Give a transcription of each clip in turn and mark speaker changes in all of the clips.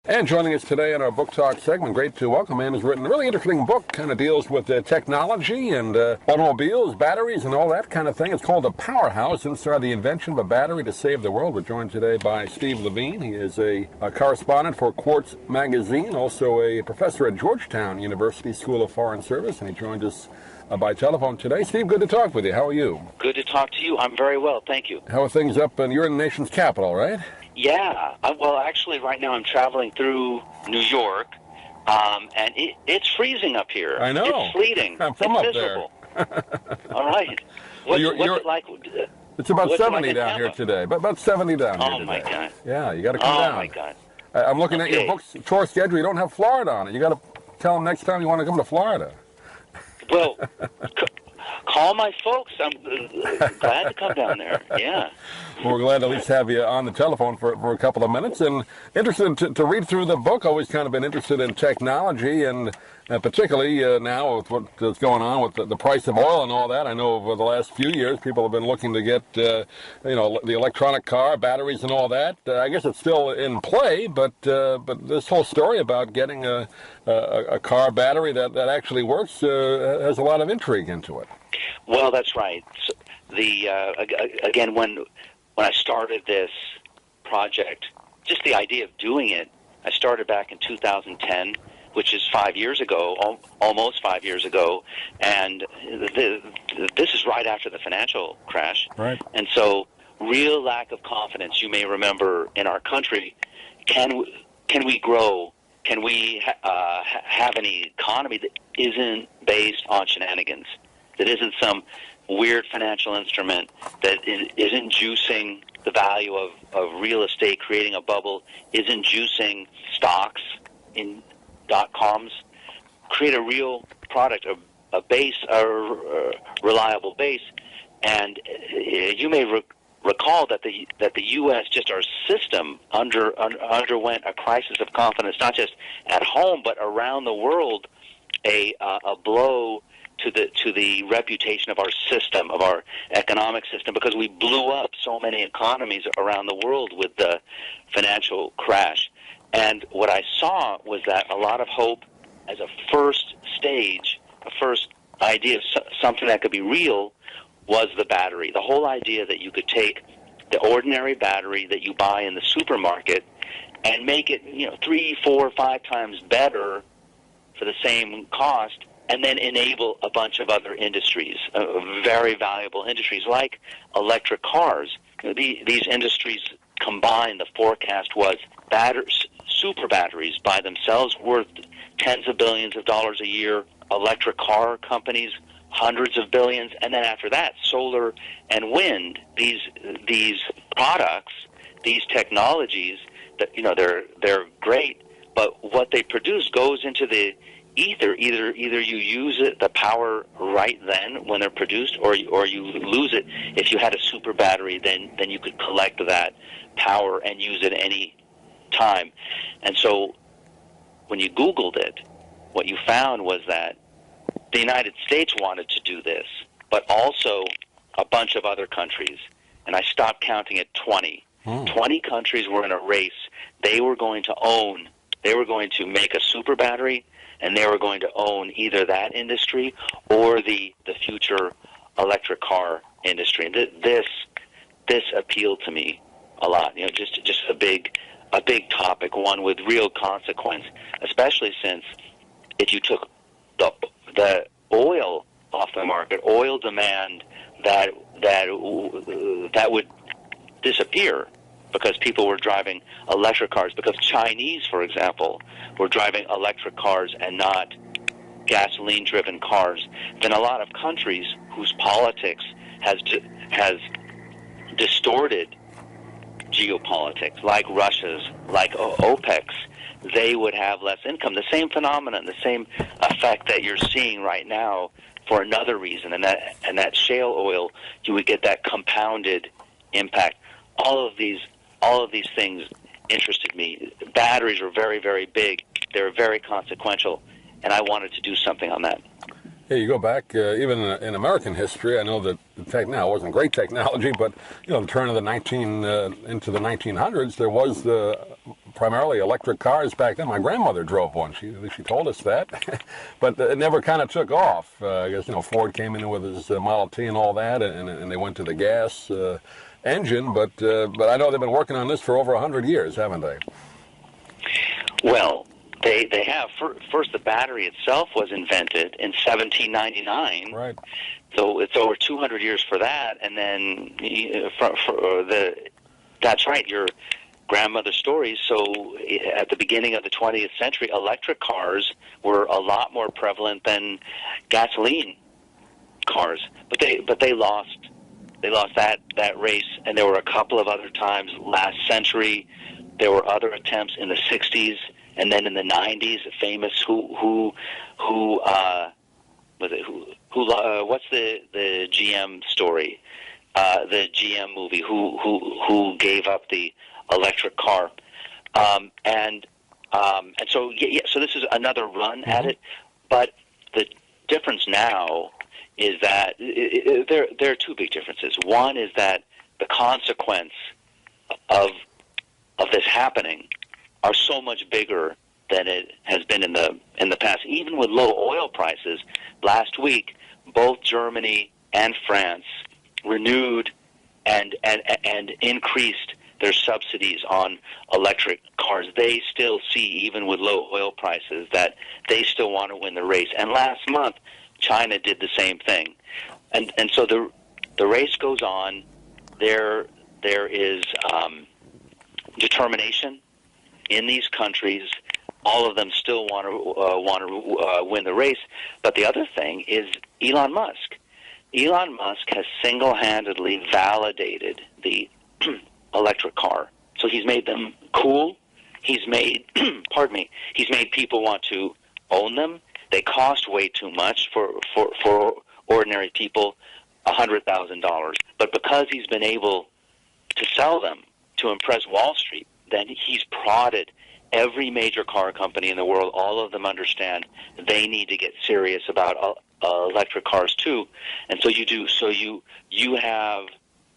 Speaker 1: And joining us today in our Book Talk segment, great to welcome him, has written a really interesting book, kind of deals with technology and automobiles, batteries, and all that kind of thing. It's called The Powerhouse, Inside the Invention of a Battery to Save the World. We're joined today by Steve Levine. He is a correspondent for Quartz Magazine, also a professor at Georgetown University School of Foreign Service, and he joined us by telephone today. Steve, good to talk with you. How are you?
Speaker 2: Good to talk to you. I'm very well, thank you.
Speaker 1: How are things up? And you're in the nation's capital, right?
Speaker 2: Yeah. Well, actually, right now I'm traveling through New York, and it's freezing up here.
Speaker 1: I know.
Speaker 2: It's sleeting.
Speaker 1: I'm from
Speaker 2: it's
Speaker 1: up
Speaker 2: miserable.
Speaker 1: there.
Speaker 2: All right. What's it like?
Speaker 1: It's about 70 down here today. About 70 down here today.
Speaker 2: Oh, my God.
Speaker 1: Yeah, you got to come down.
Speaker 2: Oh, my God.
Speaker 1: I'm looking at your book's tour schedule. You don't have Florida on it. You got to tell them next time you want to come to Florida.
Speaker 2: Well, call my folks. I'm glad to come down there. Yeah.
Speaker 1: Well, we're glad to at least have you on the telephone for a couple of minutes. And interested to read through the book. Always kind of been interested in technology, and particularly now with what's going on with the price of oil and all that. I know over the last few years, people have been looking to get, the electronic car, batteries and all that. I guess it's still in play, but this whole story about getting a car battery that actually works has a lot of intrigue into it.
Speaker 2: Well, that's right. So again, when I started this project, just the idea of doing it, I started back in 2010, which is 5 years ago, almost 5 years ago, and this is right after the financial crash.
Speaker 1: Right.
Speaker 2: And so, real lack of confidence, you may remember, in our country. Can we grow? Can we have an economy that isn't based on shenanigans, that isn't some weird financial instrument, that isn't juicing the value of real estate, creating a bubble, isn't juicing stocks in .coms? Create a real product, a base, a reliable base. And you may recall that the U.S., just our system, underwent a crisis of confidence, not just at home but around the world, a blow to the reputation of our system, of our economic system, because we blew up so many economies around the world with the financial crash. And what I saw was that a lot of hope as a first stage, a first idea of something that could be real, was the battery. The whole idea that you could take the ordinary battery that you buy in the supermarket and make it 3, 4, 5 times better for the same cost, and then enable a bunch of other industries, very valuable industries like electric cars. These industries combined, the forecast was super batteries by themselves worth tens of billions of dollars a year, electric car companies hundreds of billions, and then after that, solar and wind. These products, these technologies, that they're great, but what they produce goes into the ether. Either you use the power right then when they're produced, or you lose it. If you had a super battery, then you could collect that power and use it any time. And so when you Googled it, what you found was that the United States wanted to do this, but also a bunch of other countries. And I stopped counting at 20. 20 countries were in a race. They were going to make a super battery, and they were going to own either that industry or the future electric car industry. And this appealed to me a lot. Just a big topic, one with real consequence, especially since if you took the oil off the market, oil demand that would disappear because people were driving electric cars, because Chinese, for example, were driving electric cars and not gasoline-driven cars, then a lot of countries whose politics has distorted geopolitics, like Russia's, like OPEC's, they would have less income. The same phenomenon, the same effect that you're seeing right now for another reason, and that shale oil, you would get that compounded impact. All of these things interested me. Batteries are very, very big. They're very consequential, and I wanted to do something on that.
Speaker 1: Yeah, you go back even in American history. I know that the tech now wasn't great technology, but the turn of the into the 1900s, there was primarily electric cars back then. My grandmother drove one. She told us that, but it never kind of took off. I guess Ford came in with his Model T and all that, and they went to the gas engine. But I know they've been working on this for over 100 years, haven't they?
Speaker 2: Well, they have. First, the battery itself was invented in 1799.
Speaker 1: Right.
Speaker 2: So it's over 200 years for that, and then that's right, your grandmother's stories. So at the beginning of the 20th century, electric cars were a lot more prevalent than gasoline cars. But they lost that race, and there were a couple of other times last century. There were other attempts in the 60s, and then in the 90s, famous what's the GM story? The GM movie, who gave up the electric car, and so so this is another run at it. But the difference now is that there are two big differences. One is that the consequence of this happening are so much bigger than it has been in the past. Even with low oil prices, last week both Germany and France renewed and increased their subsidies on electric cars. They still see, even with low oil prices, that they still want to win the race. And last month, China did the same thing. And so the race goes on. There is determination in these countries. All of them still want to win the race. But the other thing is Elon Musk. Elon Musk has single-handedly validated the electric car. So he's made them cool. He's made, he's made people want to own them. They cost way too much for ordinary people, $100,000. But because he's been able to sell them to impress Wall Street, then he's prodded every major car company in the world. All of them understand they need to get serious about electric cars too, and so you do. So you have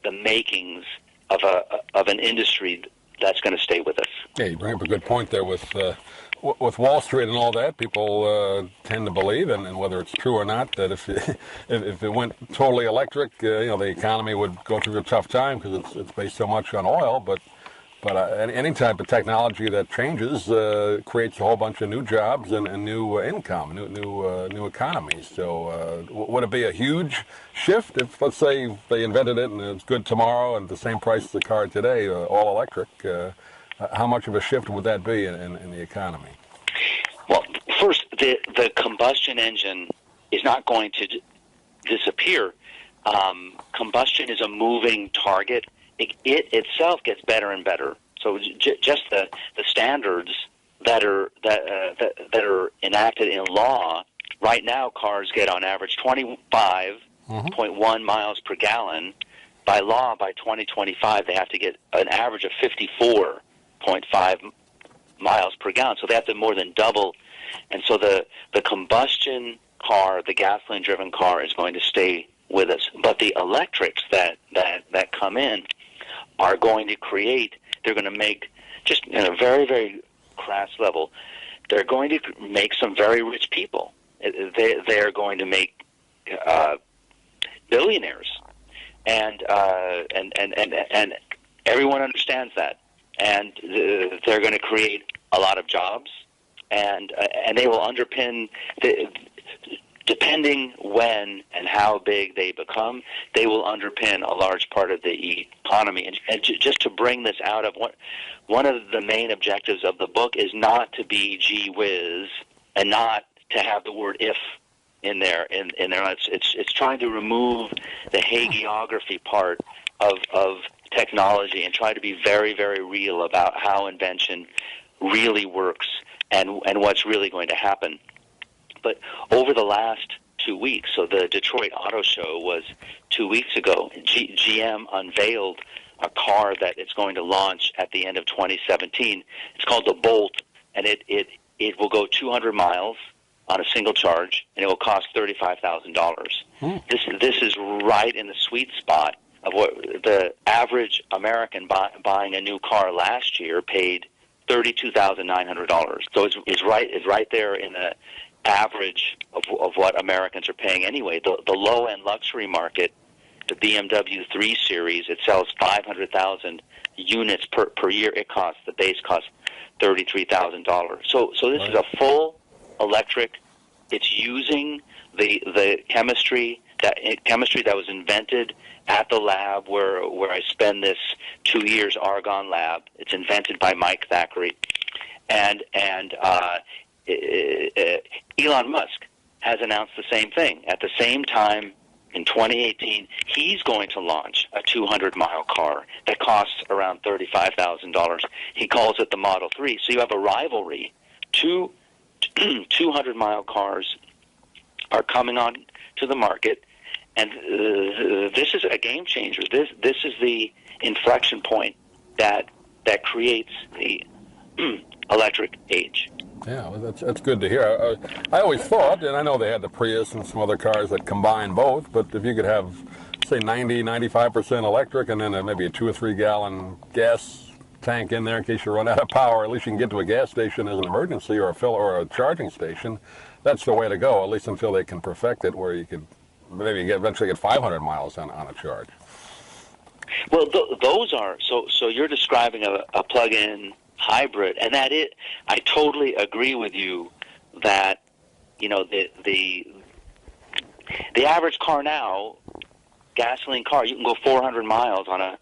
Speaker 2: the makings of an industry that's going to stay with us.
Speaker 1: Yeah, you bring up a good point there with Wall Street and all that. People tend to believe, and whether it's true or not, that if it went totally electric, the economy would go through a tough time because it's based so much on oil. But any type of technology that changes creates a whole bunch of new jobs and new income, new economies. So would it be a huge shift if, let's say, they invented it and it's good tomorrow and the same price as the car today, all electric? How much of a shift would that be in the economy?
Speaker 2: Well, first, the combustion engine is not going to disappear. Combustion is a moving target. It itself gets better and better. So just the standards that are enacted in law right now, cars get on average 25.1 miles per gallon. By law, by 2025, they have to get an average of 54.5 miles per gallon. So they have to more than double. And so the combustion car, the gasoline-driven car, is going to stay with us. But the electrics that come in are going to they're going to make, just in a very, very crass level, they're going to make some very rich people. They're going to make billionaires. And everyone understands that. And they're going to create a lot of jobs, and they will underpin depending when and how big they become, they will underpin a large part of the economy. And just to bring this out of one of the main objectives of the book is not to be gee whiz and not to have the word if in there. It's trying to remove the hagiography part of technology and try to be very, very real about how invention really works and what's really going to happen. But over the last 2 weeks, so the Detroit Auto Show was 2 weeks ago, GM unveiled a car that it's going to launch at the end of 2017. It's called the Bolt, and it will go 200 miles. on a single charge, and it will cost $35,000. This is right in the sweet spot of what the average American buying a new car last year paid $32,900. So it's right there in the average of what Americans are paying anyway. The low end luxury market, the BMW 3 Series, it sells 500,000 units per year. The base costs $33,000. So this is a full electric. It's using the chemistry that was invented at the lab where I spend this 2 years, Argonne Lab. It's invented by Mike Thackeray, and Elon Musk has announced the same thing. At the same time, in 2018, he's going to launch a 200-mile car that costs around $35,000. He calls it the Model 3. So you have a rivalry. Two 200-mile cars are coming on to the market, and this is a game changer. This is the inflection point that creates the electric age.
Speaker 1: Yeah, well, that's good to hear. I always thought, and I know they had the Prius and some other cars that combine both, but if you could have, say, 95% electric and then maybe a 2 or 3 gallon gas tank in there in case you run out of power, at least you can get to a gas station as an emergency or a charging station. That's the way to go, at least until they can perfect it where you could maybe eventually get 500 miles on a charge.
Speaker 2: Well, those are, so you're describing a plug-in hybrid, and I totally agree with you that, you know, the average car now, gasoline car, you can go 400 miles on a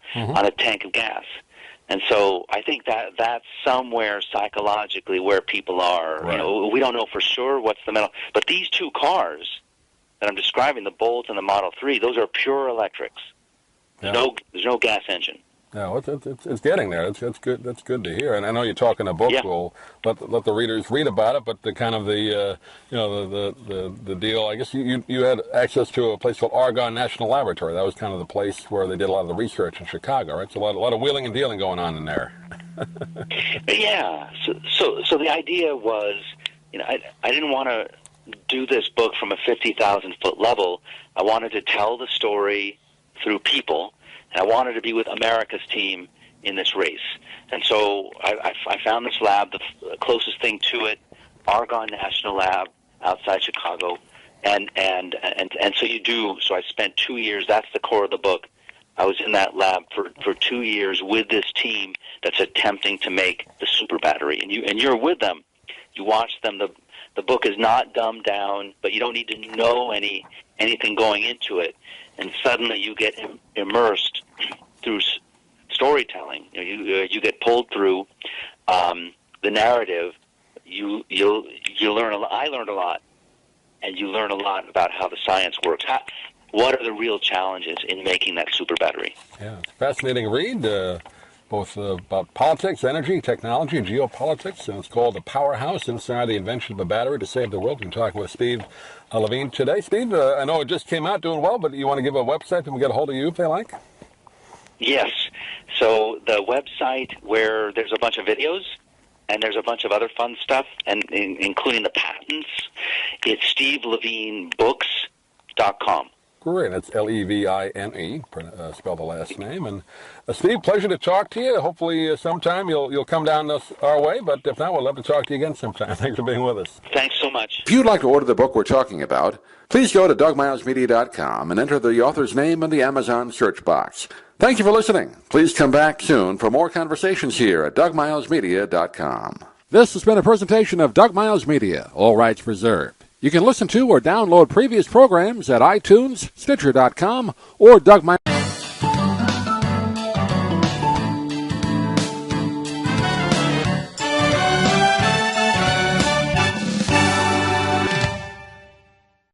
Speaker 2: tank of gas. And so I think that's somewhere psychologically where people are. Right. You know, we don't know for sure what's the middle, but these two cars that I'm describing, the Bolt and the Model 3, those are pure electrics. Yeah. There's no gas engine.
Speaker 1: No, it's getting there. That's good. That's good to hear. And I know you're talking a book. Yeah. We'll let the readers read about it. But the kind of the deal. I guess you had access to a place called Argonne National Laboratory. That was kind of the place where they did a lot of the research in Chicago, right? So a lot of wheeling and dealing going on in there.
Speaker 2: Yeah. So the idea was, you know, I didn't want to do this book from a 50,000-foot level. I wanted to tell the story through people. I wanted to be with America's team in this race. And so I found this lab, the closest thing to it, Argonne National Lab outside Chicago. And so you do. So I spent 2 years. That's the core of the book. I was in that lab for 2 years with this team that's attempting to make the super battery. And you're with them. You watch them. The book is not dumbed down, but you don't need to know anything going into it. And suddenly you get immersed through storytelling. You get pulled through the narrative. You learn a lot. I learned a lot, and you learn a lot about how the science works. What are the real challenges in making that super battery? Yeah,
Speaker 1: it's a fascinating read, both about politics, energy, technology, and geopolitics. And it's called The Powerhouse: Inside the Invention of a Battery to Save the World. We're talking with Steve Levine today. Steve, I know it just came out, doing well, but you want to give a website and we get a hold of you if they like?
Speaker 2: Yes. So the website where there's a bunch of videos and there's a bunch of other fun stuff, and including the patents, it's SteveLevineBooks.com.
Speaker 1: Great. That's Levine, spell the last name. And Steve, pleasure to talk to you. Hopefully sometime you'll come down our way, but if not, we'll love to talk to you again sometime. Thanks for being with us.
Speaker 2: Thanks so much.
Speaker 3: If you'd like to order the book we're talking about, please go to DougMilesMedia.com and enter the author's name in the Amazon search box. Thank you for listening. Please come back soon for more conversations here at DougMilesMedia.com. This has been a presentation of Doug Miles Media, all rights reserved. You can listen to or download previous programs at iTunes, Stitcher.com, or Doug Miles.